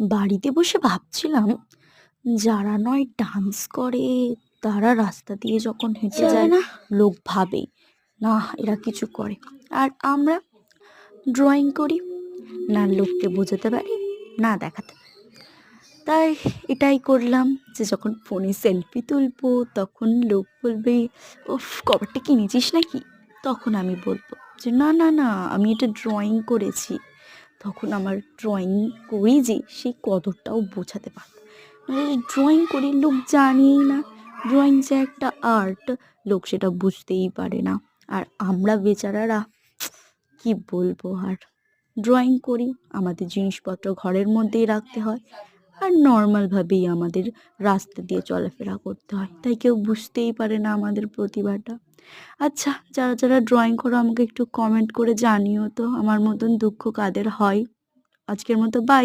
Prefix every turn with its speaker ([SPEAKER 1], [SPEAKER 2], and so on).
[SPEAKER 1] বাড়িতে বসে ভাবছিলাম, যারা নয় ডান্স করে তারা রাস্তা দিয়ে যখন হেঁটে
[SPEAKER 2] চলে
[SPEAKER 1] যায়
[SPEAKER 2] না।
[SPEAKER 1] লোক ভাবে না এরা কিছু করে, আর আমরা ড্রয়িং করি, না লোককে বোঝাতে পারি না দেখাতে পারি। তাই এটাই করলাম যে যখন ফোনে সেলফি তুলবো তখন লোক বলবে, উফ কভারটা কিনেছিস নাকি? তখন আমি বলবো যে না না না, আমি এটা ড্রয়িং করেছি। তখন আমার ড্রয়িং করি যে সেই কদরটাও বোঝাতে পারবো। নাহলে ড্রয়িং করি লোক জানেই না ড্রয়িং যে একটা আর্ট, লোক সেটা বুঝতেই পারে না। আর আমরা বেচারারা কি বলবো আর, ড্রয়িং করি, আমাদের জিনিসপত্র ঘরের মধ্যেই রাখতে হয়, আর নর্মালভাবেই আমাদের রাস্তা দিয়ে চলাফেরা করতে হয়, তাই কেউ বুঝতেই পারে না আমাদের প্রতিভাটা। আচ্ছা, যারা যারা ড্রয়িং করো আমাকে একটু কমেন্ট করে জানিও তো আমার মতন দুঃখ কাদের হয়। আজকের মতো বাই।